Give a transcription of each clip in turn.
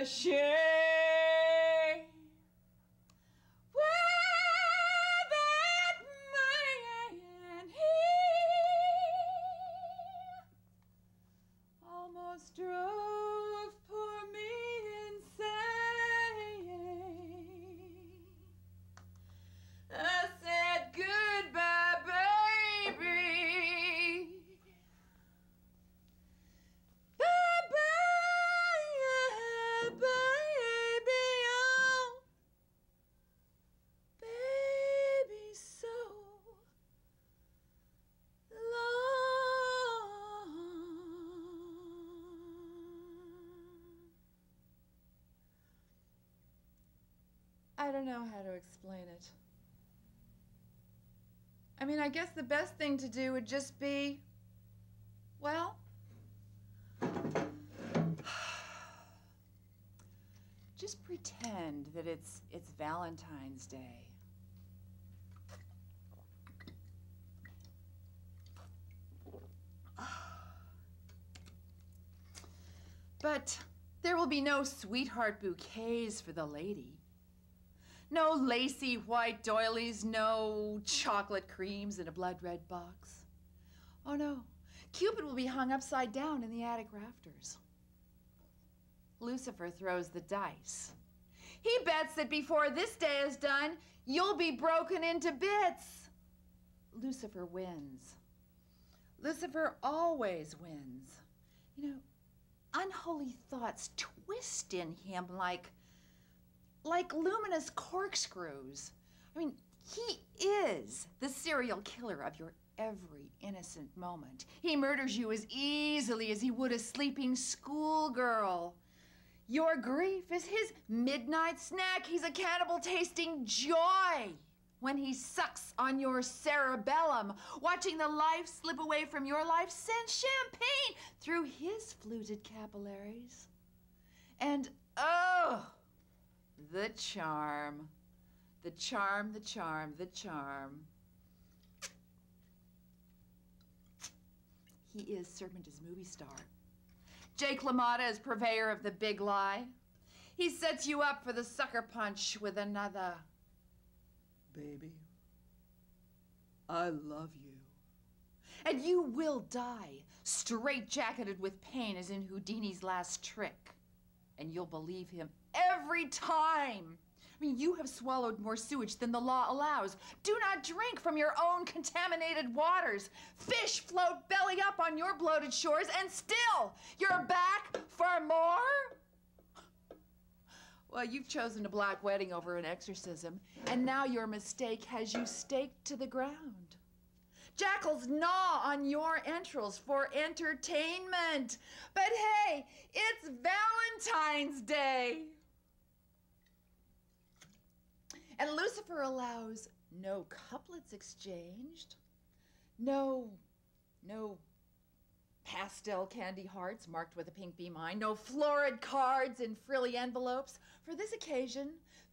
shame. Where that man, he almost drove poor me insane. I said goodbye, baby. Bye-bye, baby, oh, baby, so long. I don't know how to explain it. I mean, I guess the best thing to do would just be, well, just pretend that it's Valentine's Day. But there will be no sweetheart bouquets for the lady. No lacy white doilies, no chocolate creams in a blood red box. Oh no, Cupid will be hung upside down in the attic rafters. Lucifer throws the dice. He bets that before this day is done, you'll be broken into bits. Lucifer wins. Lucifer always wins. You know, unholy thoughts twist in him like luminous corkscrews. I mean, he is the serial killer of your every innocent moment. He murders you as easily as he would a sleeping schoolgirl. Your grief is his midnight snack. He's a cannibal tasting joy when he sucks on your cerebellum, watching the life slip away from your life, send champagne through his fluted capillaries. And oh, the charm, the charm, the charm, the charm. He is Serpent as movie star. Jake LaMotta is purveyor of the big lie. He sets you up for the sucker punch with another. Baby, I love you. And you will die, straight-jacketed with pain as in Houdini's last trick. And you'll believe him every time. I mean, you have swallowed more sewage than the law allows. Do not drink from your own contaminated waters. Fish float belly up on your bloated shores, and still you're back for more? Well, you've chosen a black wedding over an exorcism, and now your mistake has you staked to the ground. Jackals gnaw on your entrails for entertainment. But hey, it's Valentine's Day. And Lucifer allows no couplets exchanged, no pastel candy hearts marked with a pink be mine, no florid cards in frilly envelopes. For this occasion,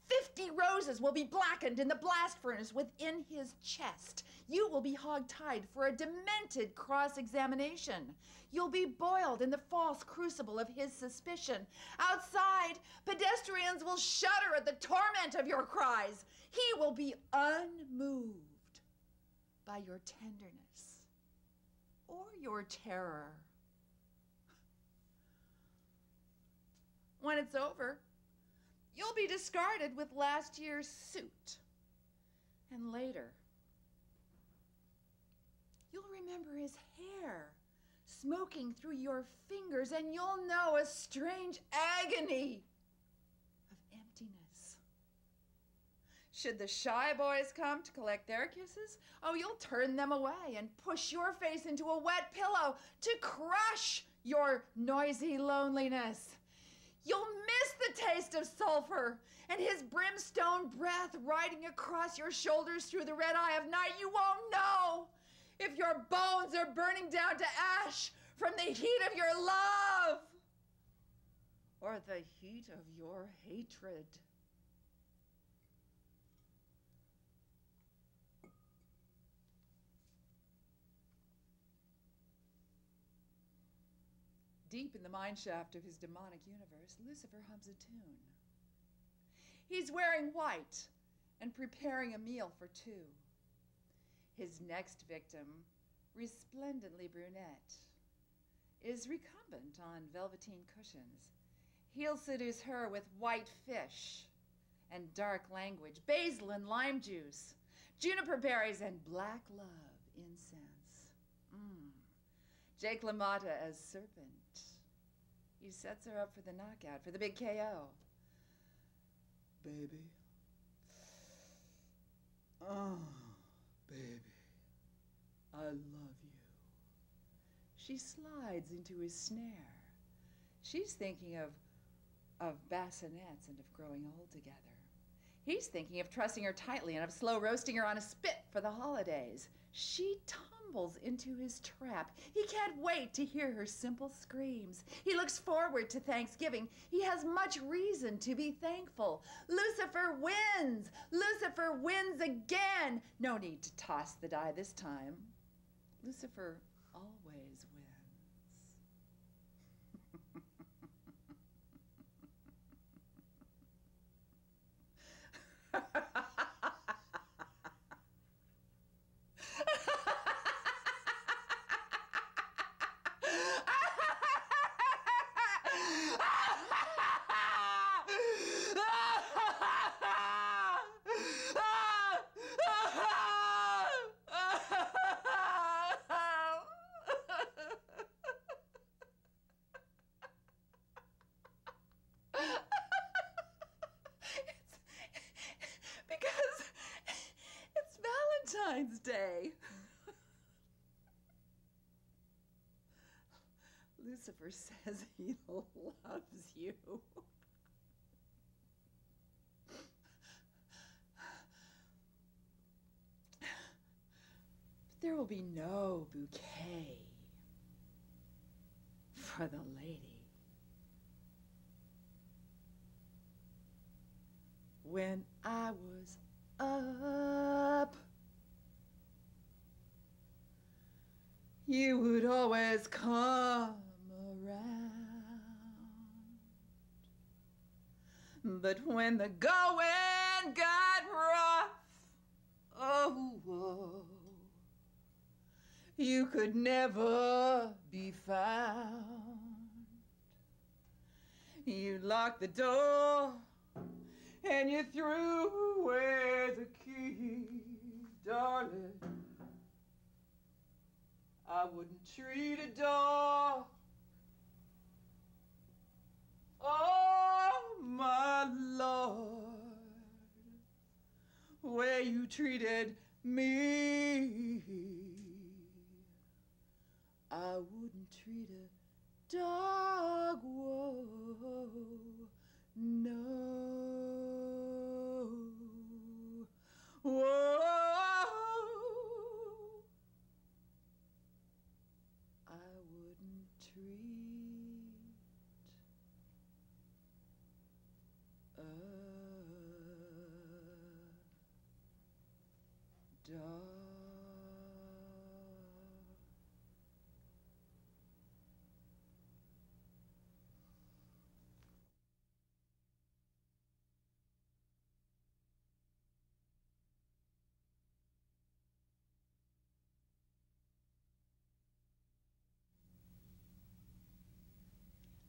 50 roses will be blackened in the blast furnace within his chest. You will be hog-tied for a demented cross-examination. You'll be boiled in the false crucible of his suspicion. Outside, pedestrians will shudder at the torment of your cries. He will be unmoved by your tenderness or your terror. When it's over, you'll be discarded with last year's suit. And later, you'll remember his hair smoking through your fingers, and you'll know a strange agony of emptiness. Should the shy boys come to collect their kisses, oh, you'll turn them away and push your face into a wet pillow to crush your noisy loneliness. You'll miss the taste of sulfur and his brimstone breath riding across your shoulders through the red eye of night. You won't know if your bones are burning down to ash from the heat of your love or the heat of your hatred. Deep in the mineshaft of his demonic universe, Lucifer hums a tune. He's wearing white and preparing a meal for two. His next victim, resplendently brunette, is recumbent on velveteen cushions. He'll seduce her with white fish and dark language, basil and lime juice, juniper berries and black love incense. Jake LaMotta as Serpent. He sets her up for the knockout, for the big KO. Baby. Oh, baby. I love you. She slides into his snare. She's thinking of bassinets and of growing old together. He's thinking of trussing her tightly and of slow roasting her on a spit for the holidays. She tumbles into his trap. He can't wait to hear her simple screams. He looks forward to Thanksgiving. He has much reason to be thankful. Lucifer wins! Lucifer wins again! No need to toss the die this time. Lucifer always wins. Valentine's Day. Lucifer says he loves you. But there will be no bouquet for the lady. When I was up, you would always come around. But when the going got rough, oh, you could never be found. You locked the door and you threw away the key, darling. I wouldn't treat a dog, oh my Lord, where you treated me. I wouldn't treat a dog, whoa, no, whoa.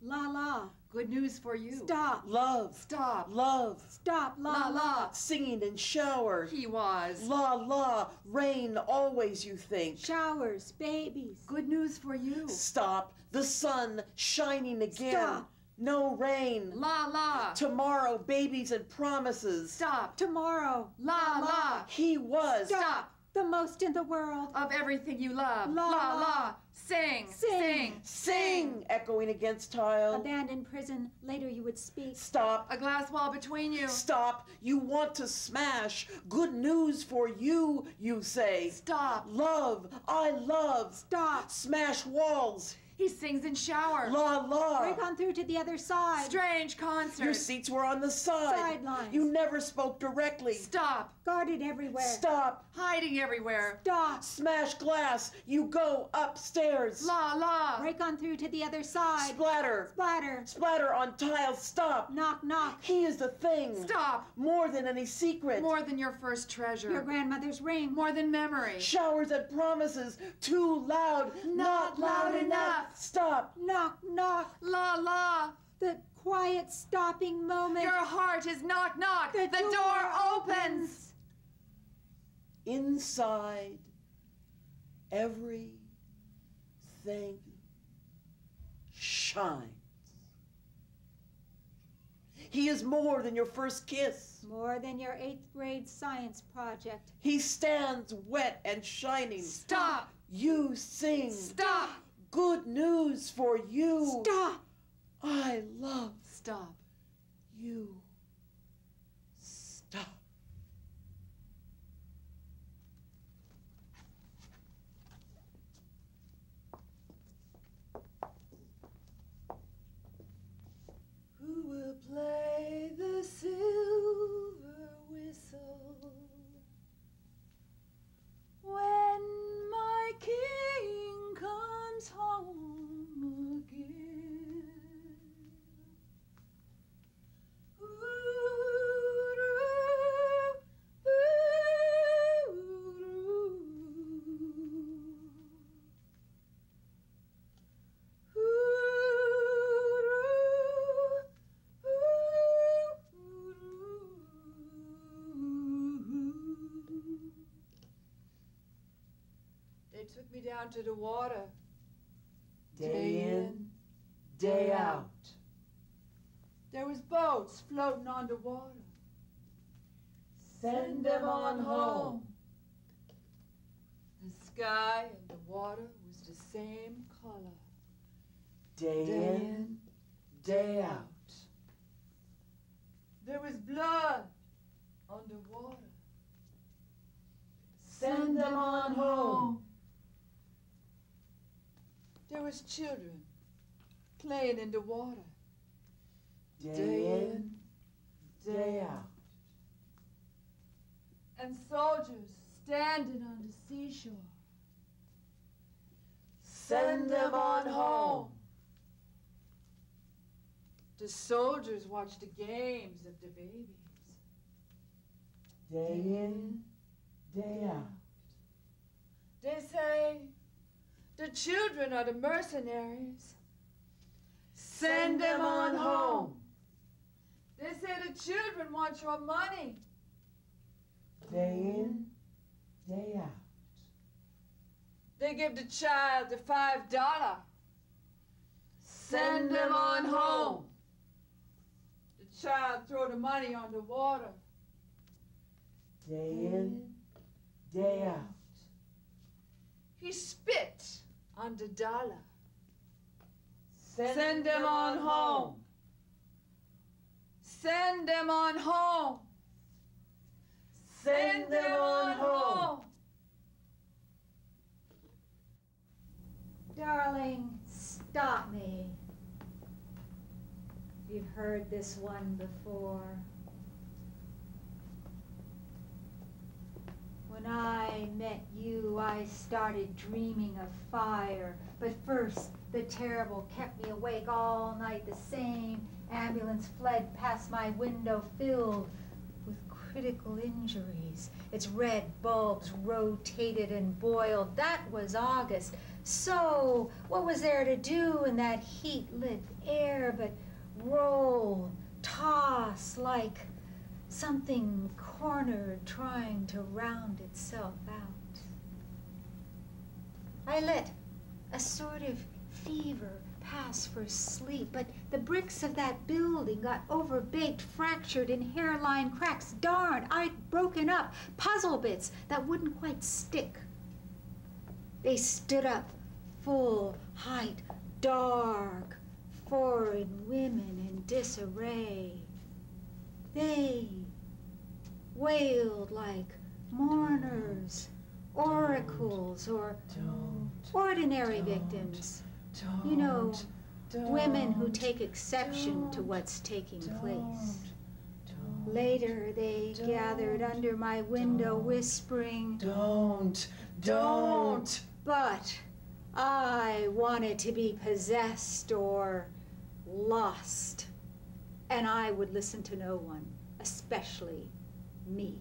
La la. Good news for you. Stop. Love. Stop. Love. Stop. La La la. la. Singing and shower. He was. La la. Rain always you think. Showers. Babies. Good news for you. Stop. The sun shining again. Stop. No rain. La la. Tomorrow babies and promises. Stop. Tomorrow. La la. He was. Stop. The most in the world. Of everything you love. La La la. la. Sing. Sing. Sing. Echoing against tile. Abandoned prison. Later you would speak. Stop. A glass wall between you. Stop. You want to smash. Good news for you, you say. Stop. Love. I love. Stop. Smash walls. He sings in shower. La la. Break on through to the other side. Strange concert. Your seats were on the side. Sidelines. You never spoke directly. Stop. Guarded everywhere. Stop. Hiding everywhere. Stop. Smash glass. You go upstairs. La la. Break on through to the other side. Splatter. Splatter. Splatter on tiles. Stop. Knock, knock. He is the thing. Stop. More than any secret. More than your first treasure. Your grandmother's ring. More than memory. Showers and promises. Too loud. Not loud enough. Stop. Knock, knock. La la. The quiet stopping moment. Your heart is knock knock. The door opens. Inside everything shines. He is more than your first kiss. More than your 8th grade science project. He stands wet and shining. Stop. You sing. Stop. Good news for you. Stop. I love Stop. you. Stop. Who will play the silver whistle when my king comes home again? They took me down to the water. Day in, day out. There was boats floating on the water. Send them on home. The sky and the water was the same color. Day in, day out. There was blood underwater. Send them on home. There was children playing in the water. Day in, day out. And soldiers standing on the seashore. Send them on home. The soldiers watched the games of the babies. Day in, day out. They say the children are the mercenaries. Send them on home. They say the children want your money. Day in, day out. They give the child the $5. Send them on home. The child throw the money on the water. Day in, day out. He spit on the dollar. Send them on home. Send them on home. Send them on home. Darling, stop me. You've heard this one before. When I met you, I started dreaming of fire. But first, the terrible kept me awake all night. The same ambulance fled past my window, filled with critical injuries. Its red bulbs rotated and boiled. That was August. So, what was there to do in that heat-lit air but roll, toss like something cornered trying to round itself out? I let a sort of fever pass for sleep, but the bricks of that building got overbaked, fractured in hairline cracks. Darn, I'd broken up puzzle bits that wouldn't quite stick. They stood up, full height, dark, foreign women in disarray. They wailed like mourners, oracles, or ordinary victims. You know, women who take exception to what's taking place. Later, they gathered under my window whispering, Don't. But I wanted to be possessed or lost. And I would listen to no one, especially me.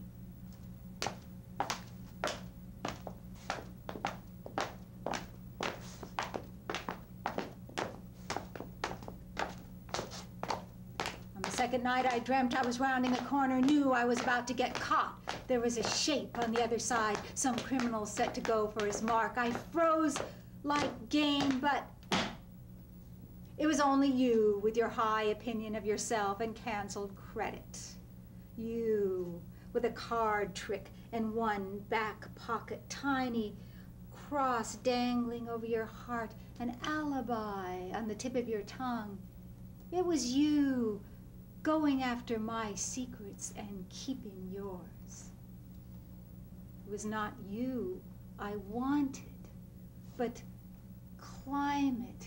Second night I dreamt I was rounding a corner, knew I was about to get caught. There was a shape on the other side, some criminal set to go for his mark. I froze like game, but it was only you with your high opinion of yourself and canceled credit. You with a card trick in one back pocket, tiny cross dangling over your heart, an alibi on the tip of your tongue. It was you going after my secrets and keeping yours. It was not you I wanted, but climate,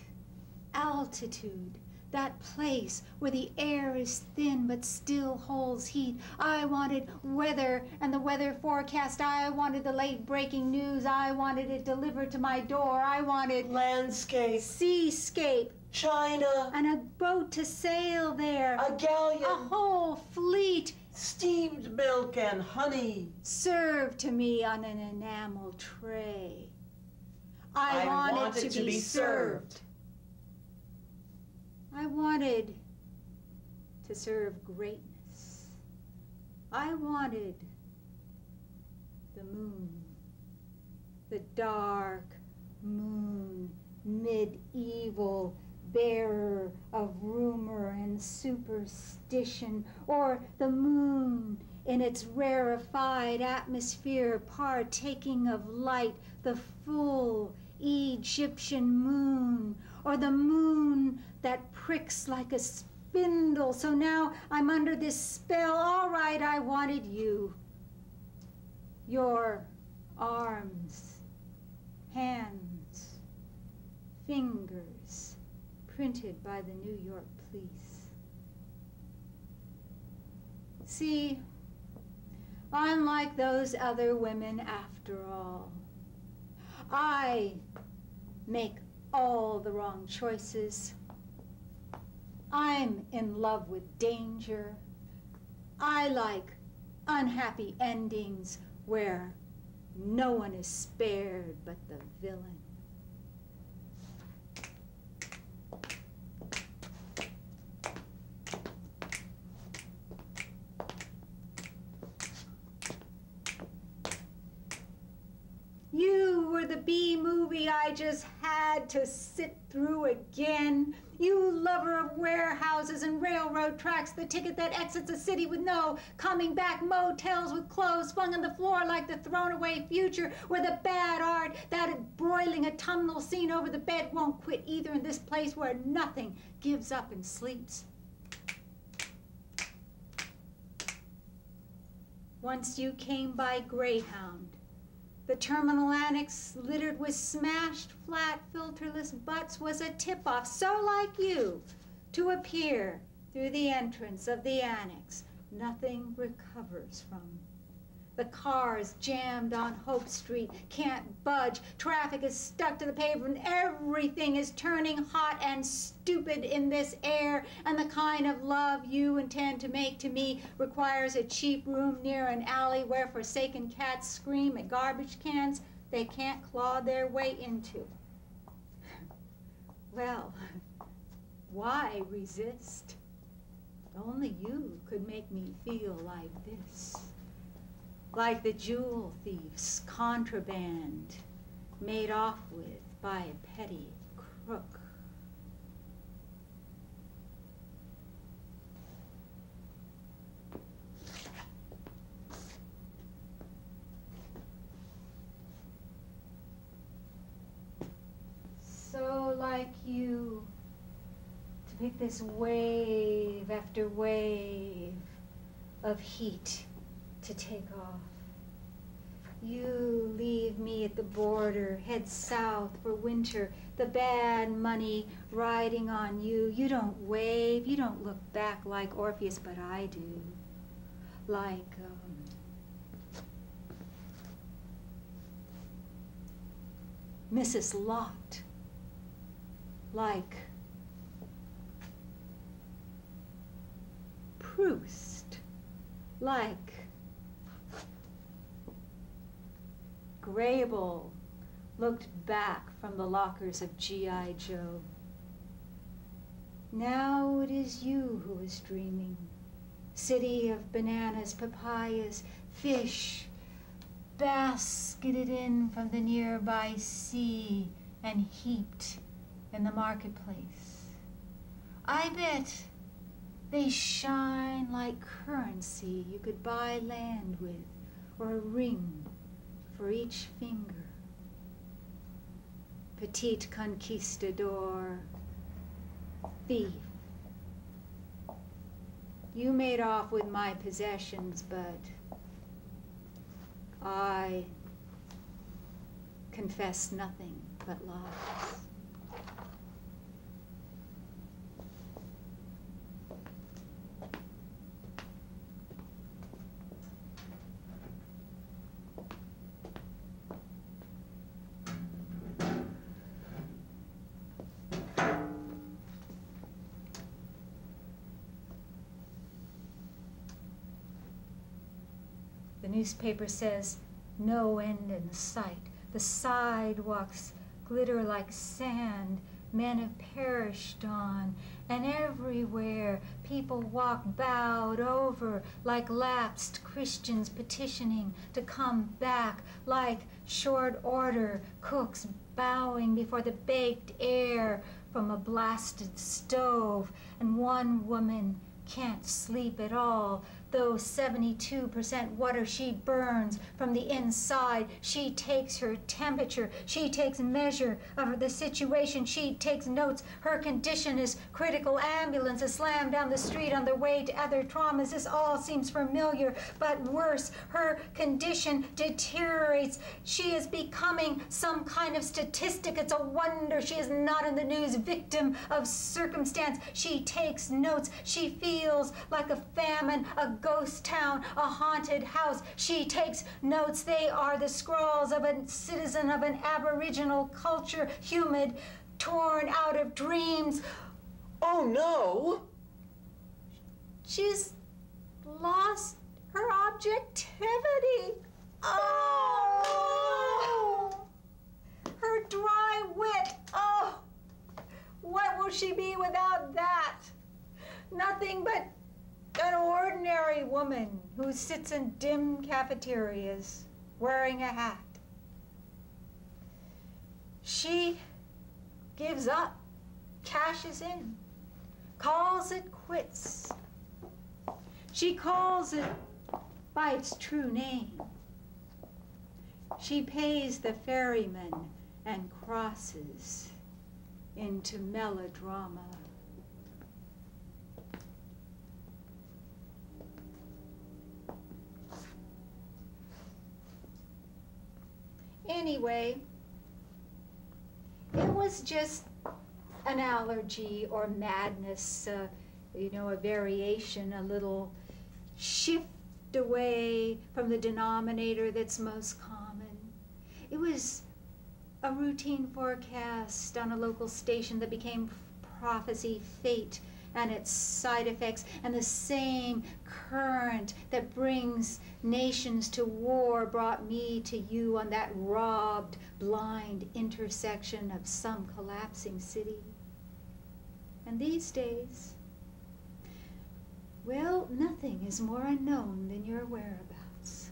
altitude, that place where the air is thin but still holds heat. I wanted weather and the weather forecast. I wanted the late breaking news. I wanted it delivered to my door. I wanted landscape, seascape, China, and a boat to sail there, a galleon, a whole fleet, steamed milk and honey, served to me on an enamel tray. I wanted to be served. I wanted to serve greatness. I wanted the moon, the dark moon, medieval, bearer of rumor and superstition, or the moon in its rarefied atmosphere, partaking of light, the full Egyptian moon, or the moon that pricks like a spindle. So now I'm under this spell. All right, I wanted you. Your arms, hands, fingers, printed by the New York police. See, I'm like those other women after all. I make all the wrong choices. I'm in love with danger. I like unhappy endings where no one is spared but the villain. You were the B movie I just had to sit through again. You lover of warehouses and railroad tracks, the ticket that exits a city with no coming back, motels with clothes flung on the floor like the thrown away future, where the bad art, that broiling autumnal scene over the bed won't quit either, in this place where nothing gives up and sleeps. Once you came by Greyhound, the terminal annex littered with smashed, flat, filterless butts was a tip-off, so like you, to appear through the entrance of the annex. Nothing recovers from. The cars jammed on Hope Street can't budge. Traffic is stuck to the pavement. Everything is turning hot and stupid in this air. And the kind of love you intend to make to me requires a cheap room near an alley where forsaken cats scream at garbage cans they can't claw their way into. Well, why resist? Only you could make me feel like this. Like the jewel thief's contraband made off with by a petty crook. So like you, to pick this wave after wave of heat to take off. You leave me at the border, head south for winter, the bad money riding on you. You don't wave, you don't look back like Orpheus, but I do. Like, Mrs. Lot. Like Proust. Like Grable looked back from the lockers of G.I. Joe. Now it is you who is dreaming. City of bananas, papayas, fish, basketed in from the nearby sea and heaped in the marketplace. I bet they shine like currency you could buy land with, or a ring for each finger. Petite conquistador, thief. You made off with my possessions, but I confess nothing but lies. The newspaper says, no end in sight. The sidewalks glitter like sand men have perished on, and everywhere people walk bowed over like lapsed Christians petitioning to come back, like short order cooks bowing before the baked air from a blasted stove, and one woman can't sleep at all, though 72% water she burns from the inside. She takes her temperature. She takes measure of the situation. She takes notes. Her condition is critical. Ambulance is slammed down the street on their way to other traumas. This all seems familiar, but worse. Her condition deteriorates. She is becoming some kind of statistic. It's a wonder she is not in the news, victim of circumstance. She takes notes. She feels like a famine, a ghost town, a haunted house. She takes notes. They are the scrawls of a citizen of an aboriginal culture, humid, torn out of dreams. Oh, no! She's lost her objectivity. Oh! Her dry wit. Oh! What will she be without that? Nothing but an ordinary woman who sits in dim cafeterias wearing a hat. She gives up, cashes in, calls it quits. She calls it by its true name. She pays the ferryman and crosses into melodrama. Anyway, it was just an allergy or madness, a variation, a little shift away from the denominator that's most common. It was a routine forecast on a local station that became prophecy, fate, and its side effects, and the same current that brings nations to war brought me to you on that robbed, blind intersection of some collapsing city. And these days, well, nothing is more unknown than your whereabouts.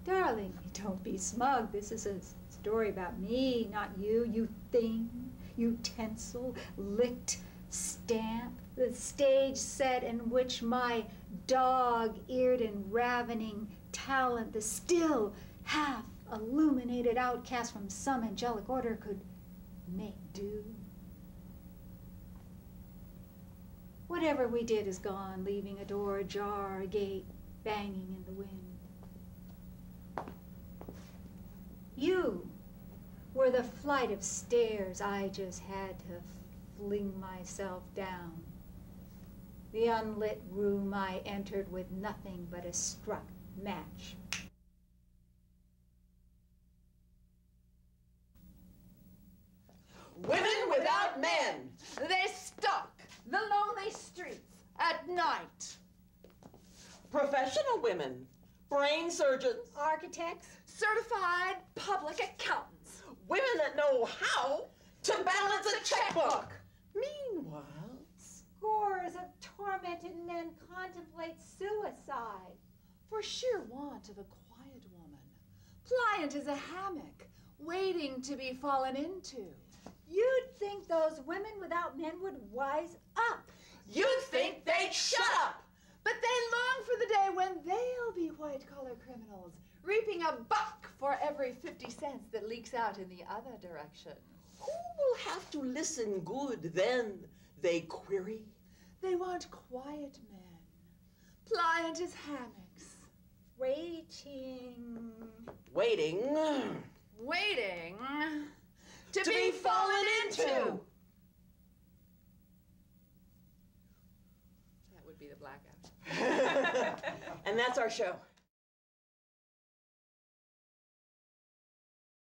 Darling, don't be smug. This is a story about me, not you, you thing, utensil, licked stamp, the stage set in which my dog-eared and ravening talent, the still half-illuminated outcast from some angelic order, could make do. Whatever we did is gone, leaving a door ajar, a gate banging in the wind. You were the flight of stairs I just had to fling myself down. The unlit room I entered with nothing but a struck match. Women without men. They stalk the lonely streets at night. Professional women. Brain surgeons. Architects, Certified public accountants. Women that know how to balance a checkbook. Meanwhile, scores of tormented men contemplate suicide. For sheer want of a quiet woman, pliant as a hammock, waiting to be fallen into. You'd think those women without men would wise up. you'd think they'd shut up. But they long for the day when they'll be white-collar criminals, reaping a buck for every 50 cents that leaks out in the other direction. Who will have to listen good then, they query? They want quiet men, pliant as hammocks. Waiting. Waiting. Waiting to be fallen into. That would be the blackout. And that's our show.